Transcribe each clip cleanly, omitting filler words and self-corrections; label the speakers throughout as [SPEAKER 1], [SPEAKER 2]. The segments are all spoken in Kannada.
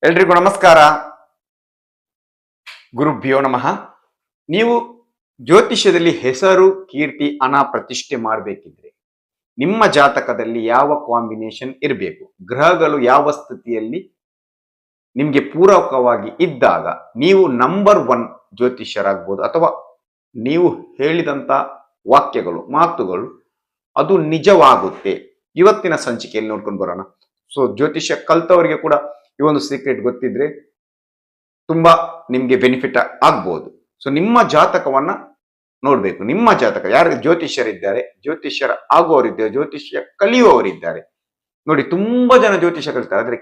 [SPEAKER 1] ಎಲ್ರಿಗೂ ನಮಸ್ಕಾರ. ಗುರುಭ್ಯೋ ನಮಃ. ನೀವು ಜ್ಯೋತಿಷ್ಯದಲ್ಲಿ ಹೆಸರು, ಕೀರ್ತಿ, ಹಣ, ಪ್ರತಿಷ್ಠೆ ಮಾಡಬೇಕಿದ್ರೆ ನಿಮ್ಮ ಜಾತಕದಲ್ಲಿ ಯಾವ ಕಾಂಬಿನೇಷನ್ ಇರಬೇಕು, ಗ್ರಹಗಳು ಯಾವ ಸ್ಥಿತಿಯಲ್ಲಿ ನಿಮ್ಗೆ ಪೂರಕವಾಗಿ ಇದ್ದಾಗ ನೀವು ನಂಬರ್ ಒನ್ ಜ್ಯೋತಿಷ್ಯರಾಗ್ಬೋದು, ಅಥವಾ ನೀವು ಹೇಳಿದಂತ ವಾಕ್ಯಗಳು, ಮಾತುಗಳು ಅದು ನಿಜವಾಗುತ್ತೆ. ಇವತ್ತಿನ ಸಂಚಿಕೆಯಲ್ಲಿ ನೋಡ್ಕೊಂಡು ಬರೋಣ. ಸೊ ಜ್ಯೋತಿಷ್ಯ ಕಲ್ತವರಿಗೆ ಕೂಡ ಈ ಒಂದು ಸೀಕ್ರೆಟ್ ಗೊತ್ತಿದ್ರೆ ತುಂಬಾ ನಿಮ್ಗೆ ಬೆನಿಫಿಟ್ ಆಗ್ಬಹುದು. ಸೊ ನಿಮ್ಮ ಜಾತಕವನ್ನ ನೋಡ್ಬೇಕು. ನಿಮ್ಮ ಜಾತಕ, ಯಾರು ಜ್ಯೋತಿಷ್ಯರಿದ್ದಾರೆ, ಜ್ಯೋತಿಷ್ಯರ ಆಗುವವರಿದ್ದಾರೆ, ಜ್ಯೋತಿಷ್ಯ ಕಲಿಯುವವರಿದ್ದಾರೆ. ನೋಡಿ, ತುಂಬಾ ಜನ ಜ್ಯೋತಿಷ್ಯ ಕಲಿತಾರೆ, ಆದ್ರೆ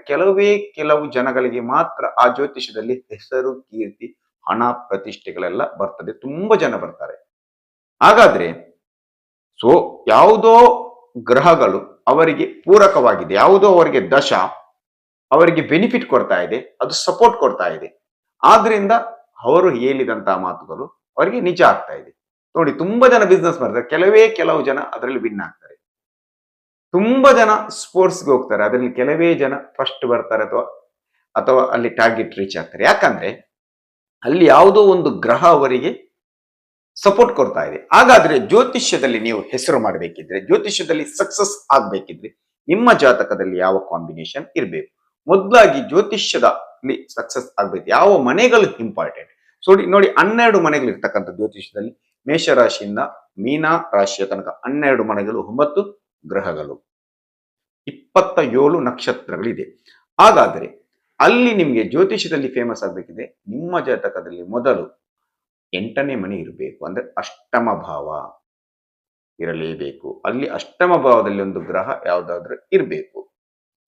[SPEAKER 1] ಕೆಲವು ಜನಗಳಿಗೆ ಮಾತ್ರ ಆ ಜ್ಯೋತಿಷ್ಯದಲ್ಲಿ ಹೆಸರು, ಕೀರ್ತಿ, ಹಣ, ಪ್ರತಿಷ್ಠೆಗಳೆಲ್ಲ ಬರ್ತದೆ. ತುಂಬಾ ಜನ ಬರ್ತಾರೆ. ಹಾಗಾದ್ರೆ ಸೊ ಯಾವುದೋ ಗ್ರಹಗಳು ಅವರಿಗೆ ಪೂರಕವಾಗಿದೆ, ಯಾವುದೋ ಅವರಿಗೆ ದಶ ಅವರಿಗೆ ಬೆನಿಫಿಟ್ ಕೊಡ್ತಾ ಇದೆ, ಅದು ಸಪೋರ್ಟ್ ಕೊಡ್ತಾ ಇದೆ. ಆದ್ರಿಂದ ಅವರು ಹೇಳಿದಂತಹ ಮಾತುಗಳು ಅವರಿಗೆ ನಿಜ ಆಗ್ತಾ ಇದೆ. ನೋಡಿ, ತುಂಬಾ ಜನ ಬಿಸ್ನೆಸ್ ಮಾಡ್ತಾರೆ, ಕೆಲವು ಜನ ಅದರಲ್ಲಿ ವಿನ್ ಆಗ್ತಾರೆ. ತುಂಬಾ ಜನ ಸ್ಪೋರ್ಟ್ಸ್ಗೆ ಹೋಗ್ತಾರೆ, ಅದರಲ್ಲಿ ಕೆಲವೇ ಜನ ಫಸ್ಟ್ ಬರ್ತಾರೆ, ಅಥವಾ ಅಲ್ಲಿ ಟಾರ್ಗೆಟ್ ರೀಚ್ ಆಗ್ತಾರೆ. ಯಾಕಂದ್ರೆ ಅಲ್ಲಿ ಯಾವುದೋ ಒಂದು ಗ್ರಹ ಅವರಿಗೆ ಸಪೋರ್ಟ್ ಕೊಡ್ತಾ ಇದೆ. ಹಾಗಾದ್ರೆ ಜ್ಯೋತಿಷ್ಯದಲ್ಲಿ ನೀವು ಹೆಸರು ಮಾಡಬೇಕಿದ್ರೆ, ಜ್ಯೋತಿಷ್ಯದಲ್ಲಿ ಸಕ್ಸಸ್ ಆಗ್ಬೇಕಿದ್ರೆ ನಿಮ್ಮ ಜಾತಕದಲ್ಲಿ ಯಾವ ಕಾಂಬಿನೇಷನ್ ಇರಬೇಕು? ಮೊದಲಾಗಿ ಜ್ಯೋತಿಷ್ಯದಲ್ಲಿ ಸಕ್ಸಸ್ ಆಗ್ಬೇಕು ಯಾವ ಮನೆಗಳು ಇಂಪಾರ್ಟೆಂಟ್. ಸೊ ನೋಡಿ, 12 ಮನೆಗಳು ಇರ್ತಕ್ಕಂಥ ಜ್ಯೋತಿಷ್ಯದಲ್ಲಿ ಮೇಷರಾಶಿಯಿಂದ ಮೀನಾ ರಾಶಿಯ ತನಕ 12 ಮನೆಗಳು, 9 ಗ್ರಹಗಳು, 27 ನಕ್ಷತ್ರಗಳಿದೆ. ಹಾಗಾದ್ರೆ ಅಲ್ಲಿ ನಿಮ್ಗೆ ಜ್ಯೋತಿಷ್ಯದಲ್ಲಿ ಫೇಮಸ್ ಆಗ್ಬೇಕಿದೆ, ನಿಮ್ಮ ಜಾತಕದಲ್ಲಿ ಮೊದಲು 8ನೇ ಮನೆ ಇರಬೇಕು. ಅಂದ್ರೆ ಅಷ್ಟಮ ಭಾವ ಇರಲೇಬೇಕು. ಅಲ್ಲಿ ಅಷ್ಟಮ ಭಾವದಲ್ಲಿ ಒಂದು ಗ್ರಹ ಯಾವ್ದಾದ್ರೂ ಇರಬೇಕು.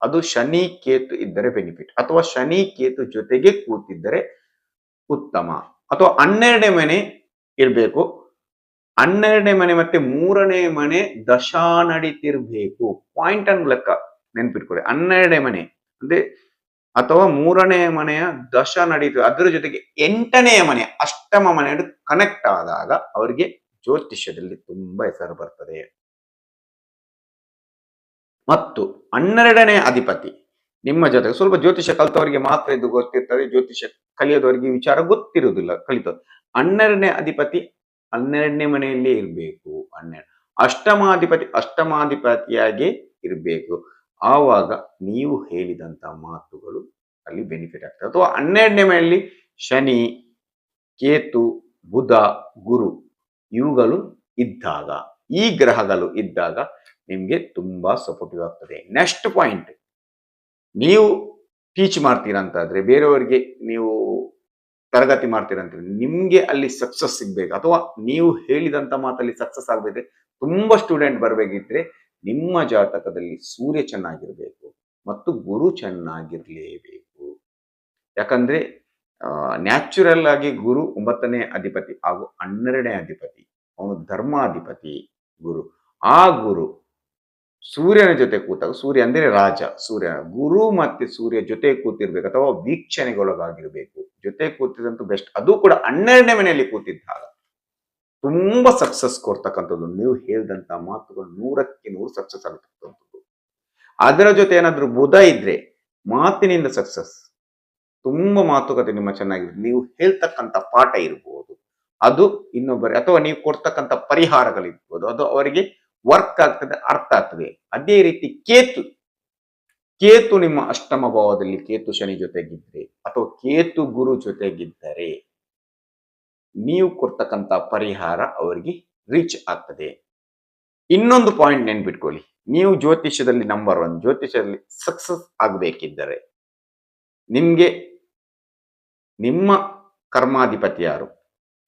[SPEAKER 1] ಅದು ಶನಿ ಕೇತು ಇದ್ದರೆ ಬೆನಿಫಿಟ್, ಅಥವಾ ಶನಿ ಕೇತು ಜೊತೆಗೆ ಕೂತಿದ್ದರೆ ಉತ್ತಮ. ಅಥವಾ 12ನೇ ಮನೆ ಇರಬೇಕು. 12ನೇ ಮನೆ ಮತ್ತೆ 3ನೇ ಮನೆ ದಶಾ ನಡೀತಿರ್ಬೇಕು. ಪಾಯಿಂಟ್ ಅನ್ನು ಲೆಕ್ಕ ನೆನ್ಪಿಟ್ಕೊಳ್ಳಿ. 12ನೇ ಮನೆ ಅಂದ್ರೆ ಅಥವಾ 3ನೇ ಮನೆಯ ದಶ ನಡೀತು, ಅದರ ಜೊತೆಗೆ 8ನೇ ಮನೆ ಅಷ್ಟಮ ಮನೆ ಕನೆಕ್ಟ್ ಆದಾಗ ಅವರಿಗೆ ಜ್ಯೋತಿಷ್ಯದಲ್ಲಿ ತುಂಬಾ ಹೆಸರು ಬರ್ತದೆ. ಮತ್ತು 12ನೇ ಅಧಿಪತಿ ನಿಮ್ಮ ಜೊತೆಗೆ, ಸ್ವಲ್ಪ ಜ್ಯೋತಿಷ್ಯ ಕಲಿತವರಿಗೆ ಮಾತ್ರ ಇದು ಗೊತ್ತಿರ್ತದೆ, ಜ್ಯೋತಿಷ್ಯ ಕಲಿಯೋದವರಿಗೆ ವಿಚಾರ ಗೊತ್ತಿರುವುದಿಲ್ಲ ಕಲಿತ. 12ನೇ ಅಧಿಪತಿ 12ನೇ ಮನೆಯಲ್ಲೇ ಇರಬೇಕು. ಅಷ್ಟಮಾಧಿಪತಿಯಾಗಿ ಇರಬೇಕು. ಆವಾಗ ನೀವು ಹೇಳಿದಂತ ಮಾತುಗಳು ಅಲ್ಲಿ ಬೆನಿಫಿಟ್ ಆಗ್ತದೆ. ಅಥವಾ 12ನೇ ಮನೆಯಲ್ಲಿ ಶನಿ, ಕೇತು, ಬುಧ, ಗುರು ಇವುಗಳು ಇದ್ದಾಗ, ಈ ಗ್ರಹಗಳು ಇದ್ದಾಗ ನಿಮ್ಗೆ ತುಂಬಾ ಸಪೋರ್ಟಿವ್ ಆಗ್ತದೆ. ನೆಕ್ಸ್ಟ್ ಪಾಯಿಂಟ್, ನೀವು ಟೀಚ್ ಮಾಡ್ತೀರಂತಾದ್ರೆ, ಬೇರೆಯವರಿಗೆ ನೀವು ತರಗತಿ ಮಾಡ್ತೀರಂದ್ರೆ, ನಿಮ್ಗೆ ಅಲ್ಲಿ ಸಕ್ಸಸ್ ಸಿಗ್ಬೇಕು, ಅಥವಾ ನೀವು ಹೇಳಿದಂತ ಮಾತಲ್ಲಿ ಸಕ್ಸಸ್ ಆಗ್ಬೇಕು, ತುಂಬಾ ಸ್ಟೂಡೆಂಟ್ ಬರ್ಬೇಕಿದ್ರೆ ನಿಮ್ಮ ಜಾತಕದಲ್ಲಿ ಸೂರ್ಯ ಚೆನ್ನಾಗಿರ್ಬೇಕು ಮತ್ತು ಗುರು ಚೆನ್ನಾಗಿರ್ಲೇಬೇಕು. ಯಾಕಂದ್ರೆ ನ್ಯಾಚುರಲ್ ಆಗಿ ಗುರು 9ನೇ ಅಧಿಪತಿ ಹಾಗೂ 12ನೇ ಅಧಿಪತಿ, ಅವನು ಧರ್ಮಾಧಿಪತಿ ಗುರು. ಆ ಗುರು ಸೂರ್ಯನ ಜೊತೆ ಕೂತಾಗ, ಸೂರ್ಯ ಅಂದ್ರೆ ರಾಜ, ಸೂರ್ಯ, ಗುರು ಮತ್ತೆ ಸೂರ್ಯ ಜೊತೆ ಕೂತಿರ್ಬೇಕು, ಅಥವಾ ವೀಕ್ಷಣೆಗೊಳಗಾಗಿರ್ಬೇಕು. ಜೊತೆ ಕೂತಿದಂತೂ ಬೆಸ್ಟ್. ಅದು ಕೂಡ 12ನೇ ಮನೆಯಲ್ಲಿ ಕೂತಿದ್ದಾಗ ತುಂಬಾ ಸಕ್ಸಸ್ ಕೊಡ್ತಕ್ಕಂಥದ್ದು. ನೀವು ಹೇಳಿದಂತ ಮಾತುಗಳು 100ಕ್ಕೆ 100 ಸಕ್ಸಸ್ ಆಗತಕ್ಕಂಥದ್ದು. ಅದರ ಜೊತೆ ಏನಾದ್ರೂ ಬುಧ ಇದ್ರೆ ಮಾತಿನಿಂದ ಸಕ್ಸಸ್. ತುಂಬಾ ಮಾತುಕತೆ ನಿಮ್ಮ ಚೆನ್ನಾಗಿರುತ್ತೆ. ನೀವು ಹೇಳ್ತಕ್ಕಂಥ ಪಾಠ ಇರ್ಬೋದು, ಅದು ಇನ್ನೊಬ್ಬರಿ, ಅಥವಾ ನೀವು ಕೊಡ್ತಕ್ಕಂಥ ಪರಿಹಾರಗಳಿರ್ಬೋದು, ಅದು ಅವರಿಗೆ ವರ್ಕ್ ಆಗ್ತದೆ, ಅರ್ಥ ಆಗ್ತದೆ. ಅದೇ ರೀತಿ ಕೇತು ನಿಮ್ಮ ಅಷ್ಟಮ ಭಾವದಲ್ಲಿ ಕೇತು ಶನಿ ಜೊತೆಗಿದ್ರೆ, ಅಥವಾ ಕೇತು ಗುರು ಜೊತೆಗಿದ್ದರೆ ನೀವು ಕೊಡ್ತಕ್ಕಂಥ ಪರಿಹಾರ ಅವರಿಗೆ ರೀಚ್ ಆಗ್ತದೆ. ಇನ್ನೊಂದು ಪಾಯಿಂಟ್ ನೆನ್ಪಿಟ್ಕೊಳ್ಳಿ, ನೀವು ಜ್ಯೋತಿಷ್ಯದಲ್ಲಿ ನಂಬರ್ 1 ಜ್ಯೋತಿಷ್ಯದಲ್ಲಿ ಸಕ್ಸಸ್ ಆಗಬೇಕಿದ್ದರೆ ನಿಮ್ಗೆ ನಿಮ್ಮ ಕರ್ಮಾಧಿಪತಿ ಯಾರು?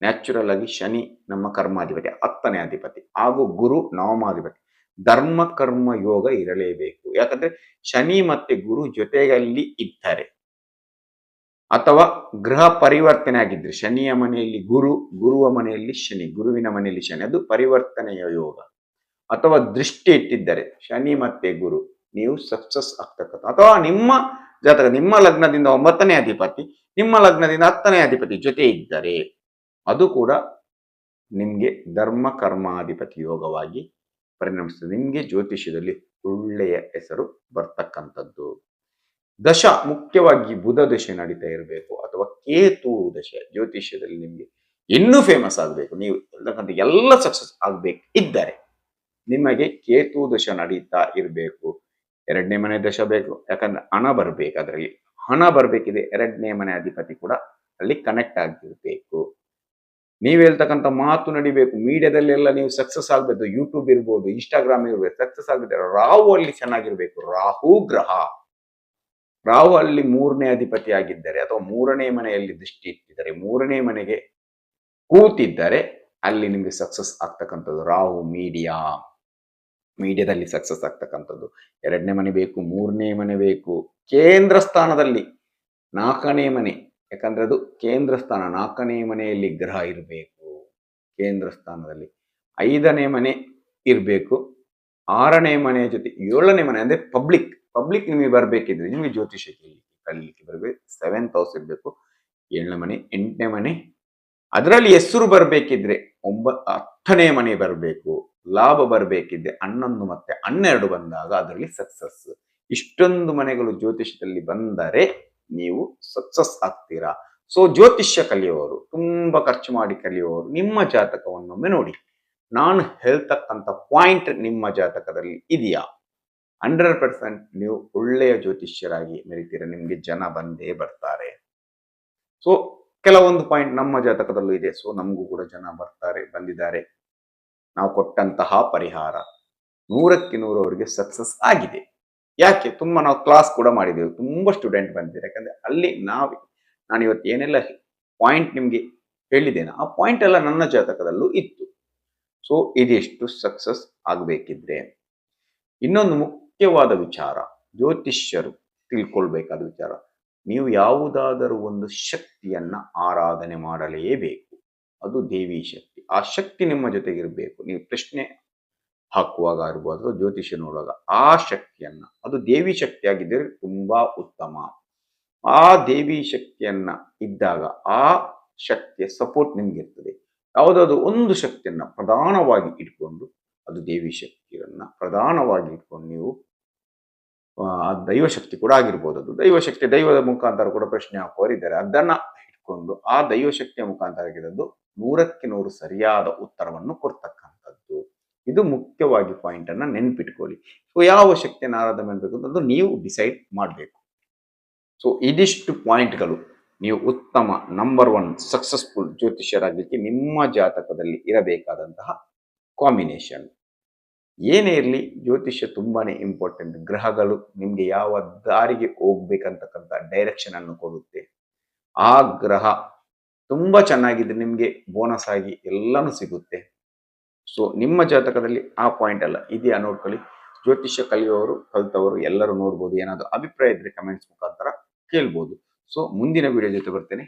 [SPEAKER 1] ನ್ಯಾಚುರಲ್ ಆಗಿ ಶನಿ ನಮ್ಮ ಕರ್ಮಾಧಿಪತಿ, 10ನೇ ಅಧಿಪತಿ, ಹಾಗೂ ಗುರು ನವಮಾಧಿಪತಿ. ಧರ್ಮ ಕರ್ಮ ಯೋಗ ಇರಲೇಬೇಕು. ಯಾಕಂದ್ರೆ ಶನಿ ಮತ್ತೆ ಗುರು ಜೊತೆಯಲ್ಲಿ ಇದ್ದಾರೆ, ಅಥವಾ ಗ್ರಹ ಪರಿವರ್ತನೆ ಆಗಿದ್ರೆ, ಶನಿಯ ಮನೆಯಲ್ಲಿ ಗುರು, ಗುರುವ ಮನೆಯಲ್ಲಿ ಶನಿ, ಗುರುವಿನ ಮನೆಯಲ್ಲಿ ಶನಿ, ಅದು ಪರಿವರ್ತನೆಯ ಯೋಗ. ಅಥವಾ ದೃಷ್ಟಿ ಇಟ್ಟಿದ್ದಾರೆ ಶನಿ ಮತ್ತೆ ಗುರು, ನೀವು ಸಕ್ಸಸ್ ಆಗ್ತಕ್ಕಂಥ. ಅಥವಾ ನಿಮ್ಮ ಜಾತಕ, ನಿಮ್ಮ ಲಗ್ನದಿಂದ 9ನೇ ಅಧಿಪತಿ, ನಿಮ್ಮ ಲಗ್ನದಿಂದ 10ನೇ ಅಧಿಪತಿ ಜೊತೆ ಇದ್ದರೆ, ಅದು ಕೂಡ ನಿಮ್ಗೆ ಧರ್ಮ ಕರ್ಮಾಧಿಪತಿ ಯೋಗವಾಗಿ ಪರಿಣಮಿಸ್ತದೆ. ನಿಮ್ಗೆ ಜ್ಯೋತಿಷ್ಯದಲ್ಲಿ ಒಳ್ಳೆಯ ಹೆಸರು ಬರ್ತಕ್ಕಂಥದ್ದು. ದಶ ಮುಖ್ಯವಾಗಿ ಬುಧ ದಶೆ ನಡೀತಾ ಇರಬೇಕು ಅಥವಾ ಕೇತು ದಶೆ ಜ್ಯೋತಿಷ್ಯದಲ್ಲಿ ನಿಮಗೆ ಇನ್ನೂ ಫೇಮಸ್ ಆಗಬೇಕು, ನೀವು ಎಲ್ಲ ಸಕ್ಸಸ್ ಆಗ್ಬೇಕು ಇದ್ದರೆ ನಿಮಗೆ ಕೇತು ದಶ ನಡೀತಾ ಇರಬೇಕು. 2ನೇ ಮನೆ ದಶ ಬೇಕು, ಯಾಕಂದ್ರೆ ಹಣ ಬರ್ಬೇಕು. ಅದರಲ್ಲಿ ಹಣ ಬರ್ಬೇಕಿದೆ, 2ನೇ ಮನೆ ಅಧಿಪತಿ ಕೂಡ ಅಲ್ಲಿ ಕನೆಕ್ಟ್ ಆಗಿರ್ಬೇಕು. ನೀವ್ ಹೇಳ್ತಕ್ಕಂಥ ಮಾತು ನಡಿಬೇಕು, ಮೀಡಿಯಾದಲ್ಲೆಲ್ಲ ನೀವು ಸಕ್ಸಸ್ ಆಗ್ಬೇಕು. ಯೂಟ್ಯೂಬ್ ಇರ್ಬೋದು, ಇನ್ಸ್ಟಾಗ್ರಾಮ್ ಇರ್ಬೇಕು, ಸಕ್ಸಸ್ ಆಗ್ಬೇಕು. ರಾಹು ಅಲ್ಲಿ ಚೆನ್ನಾಗಿರ್ಬೇಕು. ರಾಹು ಗ್ರಹ, ರಾಹು ಅಲ್ಲಿ 3ನೇ ಅಧಿಪತಿ ಆಗಿದ್ದರೆ ಅಥವಾ 3ನೇ ಮನೆಯಲ್ಲಿ ದೃಷ್ಟಿ ಇಟ್ಟಿದ್ದಾರೆ, 3ನೇ ಮನೆಗೆ ಕೂತಿದ್ದಾರೆ, ಅಲ್ಲಿ ನಿಮ್ಗೆ ಸಕ್ಸಸ್ ಆಗ್ತಕ್ಕಂಥದ್ದು. ರಾಹು ಮೀಡಿಯಾದಲ್ಲಿ ಸಕ್ಸಸ್ ಆಗ್ತಕ್ಕಂಥದ್ದು. 2ನೇ ಮನೆ ಬೇಕು, 3ನೇ ಮನೆ ಬೇಕು. ಕೇಂದ್ರ ಸ್ಥಾನದಲ್ಲಿ 4ನೇ ಮನೆ, ಯಾಕಂದ್ರೆ ಅದು ಕೇಂದ್ರ ಸ್ಥಾನ. 4ನೇ ಮನೆಯಲ್ಲಿ ಗ್ರಹ ಇರಬೇಕು ಕೇಂದ್ರ ಸ್ಥಾನದಲ್ಲಿ. 5ನೇ ಮನೆ ಇರಬೇಕು. 6ನೇ ಮನೆಯ ಜೊತೆ 7ನೇ ಮನೆ ಅಂದ್ರೆ ಪಬ್ಲಿಕ್ ನಿಮಗೆ ಬರ್ಬೇಕಿದ್ರೆ, ನಿಮಗೆ ಜ್ಯೋತಿಷ್ಯ ಕಲಿಲಿಕ್ಕೆ ಬರಬೇಕು. 7th ಹೌಸ್ ಇರಬೇಕು. 7ನೇ ಮನೆ, 8ನೇ ಮನೆ, ಅದರಲ್ಲಿ ಹೆಸರು ಬರ್ಬೇಕಿದ್ರೆ 10ನೇ ಮನೆ ಬರಬೇಕು. ಲಾಭ ಬರ್ಬೇಕಿದ್ರೆ 11 ಮತ್ತೆ 12 ಬಂದಾಗ ಅದರಲ್ಲಿ ಸಕ್ಸಸ್. ಇಷ್ಟೊಂದು ಮನೆಗಳು ಜ್ಯೋತಿಷ್ಯದಲ್ಲಿ ಬಂದರೆ ನೀವು ಸಕ್ಸಸ್ ಆಗ್ತೀರಾ. ಸೊ ಜ್ಯೋತಿಷ್ಯ ಕಲಿಯುವವರು, ತುಂಬಾ ಖರ್ಚು ಮಾಡಿ ಕಲಿಯುವವರು, ನಿಮ್ಮ ಜಾತಕವನ್ನೊಮ್ಮೆ ನೋಡಿ. ನಾನು ಹೇಳ್ತಕ್ಕಂಥ ಪಾಯಿಂಟ್ ನಿಮ್ಮ ಜಾತಕದಲ್ಲಿ ಇದೆಯಾ? 100% ನೀವು ಒಳ್ಳೆಯ ಜ್ಯೋತಿಷ್ಯರಾಗಿ ಮೆರಿತೀರ, ನಿಮ್ಗೆ ಜನ ಬಂದೇ ಬರ್ತಾರೆ. ಸೊ ಕೆಲವೊಂದು ಪಾಯಿಂಟ್ ನಮ್ಮ ಜಾತಕದಲ್ಲೂ ಇದೆ. ಸೊ ನಮಗೂ ಕೂಡ ಜನ ಬಂದಿದ್ದಾರೆ. ನಾವು ಕೊಟ್ಟಂತಹ ಪರಿಹಾರ 100ಕ್ಕೆ 100 ಅವರಿಗೆ ಸಕ್ಸಸ್ ಆಗಿದೆ. ಯಾಕೆ? ತುಂಬಾ ನಾವು ಕ್ಲಾಸ್ ಕೂಡ ಮಾಡಿದ್ದೇವೆ, ತುಂಬಾ ಸ್ಟೂಡೆಂಟ್ ಬಂದಿದ್ದಾರೆ. ಯಾಕಂದ್ರೆ ಅಲ್ಲಿ ನಾನು ಇವತ್ತು ಏನೆಲ್ಲ ಪಾಯಿಂಟ್ ನಿಮ್ಗೆ ಹೇಳಿದ್ದೇನೆ, ಆ ಪಾಯಿಂಟ್ ಎಲ್ಲ ನನ್ನ ಜಾತಕದಲ್ಲೂ ಇತ್ತು. ಸೊ ಇದೆಷ್ಟು ಸಕ್ಸಸ್ ಆಗಬೇಕಿದ್ರೆ, ಇನ್ನೊಂದು ಮುಖ್ಯವಾದ ವಿಚಾರ, ಜ್ಯೋತಿಷ್ಯರು ತಿಳ್ಕೊಳ್ಬೇಕಾದ ವಿಚಾರ, ನೀವು ಯಾವುದಾದರೂ ಒಂದು ಶಕ್ತಿಯನ್ನ ಆರಾಧನೆ ಮಾಡಲೇಬೇಕು. ಅದು ದೇವಿ ಶಕ್ತಿ. ಆ ಶಕ್ತಿ ನಿಮ್ಮ ಜೊತೆಗಿರಬೇಕು. ನೀವು ಪ್ರಶ್ನೆ ಹಾಕುವಾಗ ಇರ್ಬೋದು, ಜ್ಯೋತಿಷ್ಯ ನೋಡುವಾಗ ಆ ಶಕ್ತಿಯನ್ನ, ಅದು ದೇವಿ ಶಕ್ತಿಯಾಗಿದ್ದರೆ ತುಂಬಾ ಉತ್ತಮ. ಆ ದೇವಿ ಶಕ್ತಿಯನ್ನ ಇದ್ದಾಗ ಆ ಶಕ್ತಿಯ ಸಪೋರ್ಟ್ ನಿಮ್ಗಿರ್ತದೆ. ಯಾವುದಾದ್ರು ಒಂದು ಶಕ್ತಿಯನ್ನ ಪ್ರಧಾನವಾಗಿ ಇಟ್ಕೊಂಡು, ಅದು ದೇವಿ ಶಕ್ತಿಯನ್ನ ಪ್ರಧಾನವಾಗಿ ಇಟ್ಕೊಂಡು ನೀವು ದೈವಶಕ್ತಿ ಕೂಡ ಆಗಿರ್ಬೋದು. ಅದು ದೈವಶಕ್ತಿ, ದೈವದ ಮುಖಾಂತರ ಕೂಡ ಪ್ರಶ್ನೆ ಹಾಕುವರಿದ್ದಾರೆ. ಅದನ್ನ ಇಟ್ಕೊಂಡು ಆ ದೈವಶಕ್ತಿಯ ಮುಖಾಂತರ ಆಗಿರೋದು 100ಕ್ಕೆ 100 ಸರಿಯಾದ ಉತ್ತರವನ್ನು ಕೊಡ್ತಕ್ಕಂಥದ್ದು. ಇದು ಮುಖ್ಯವಾಗಿ ಪಾಯಿಂಟ್ ಅನ್ನ ನೆನ್ಪಿಟ್ಕೊಳ್ಳಿ. ಸೊ ಯಾವ ಶಕ್ತಿಯನ್ನು ಆರಾಧನೆ ಮಾಡಬೇಕು ಅನ್ನೋದು ನೀವು ಡಿಸೈಡ್ ಮಾಡಬೇಕು. ಸೊ ಇದಿಷ್ಟು ಪಾಯಿಂಟ್ಗಳು ನೀವು ಉತ್ತಮ ನಂಬರ್ 1 ಸಕ್ಸಸ್ಫುಲ್ ಜ್ಯೋತಿಷ್ಯರಾಗಲಿಕ್ಕೆ ನಿಮ್ಮ ಜಾತಕದಲ್ಲಿ ಇರಬೇಕಾದಂತಹ ಕಾಂಬಿನೇಷನ್. ಏನೇ ಇರಲಿ, ಜ್ಯೋತಿಷ್ಯ ತುಂಬಾನೇ ಇಂಪಾರ್ಟೆಂಟ್. ಗ್ರಹಗಳು ನಿಮ್ಗೆ ಯಾವ ದಾರಿಗೆ ಹೋಗ್ಬೇಕಂತಕ್ಕಂಥ ಡೈರೆಕ್ಷನ್ ಅನ್ನು ಕೊಡುತ್ತೆ. ಆ ಗ್ರಹ ತುಂಬಾ ಚೆನ್ನಾಗಿದ್ರೆ ನಿಮ್ಗೆ ಬೋನಸ್ ಆಗಿ ಎಲ್ಲಾನು ಸಿಗುತ್ತೆ. ಸೊ ನಿಮ್ಮ ಜಾತಕದಲ್ಲಿ ಆ ಪಾಯಿಂಟ್ ಎಲ್ಲ ಇದೆಯಾ ನೋಡ್ಕೊಳ್ಳಿ. ಜ್ಯೋತಿಷ್ಯ ಕಲಿಯುವವರು, ಕಲಿತವರು ಎಲ್ಲರೂ ನೋಡ್ಬೋದು. ಏನಾದ್ರು ಅಭಿಪ್ರಾಯ ಇದ್ರೆ ಕಮೆಂಟ್ಸ್ ಮುಖಾಂತರ ಕೇಳ್ಬೋದು. ಸೊ ಮುಂದಿನ ವಿಡಿಯೋ ಜೊತೆ ಬರ್ತೇನೆ.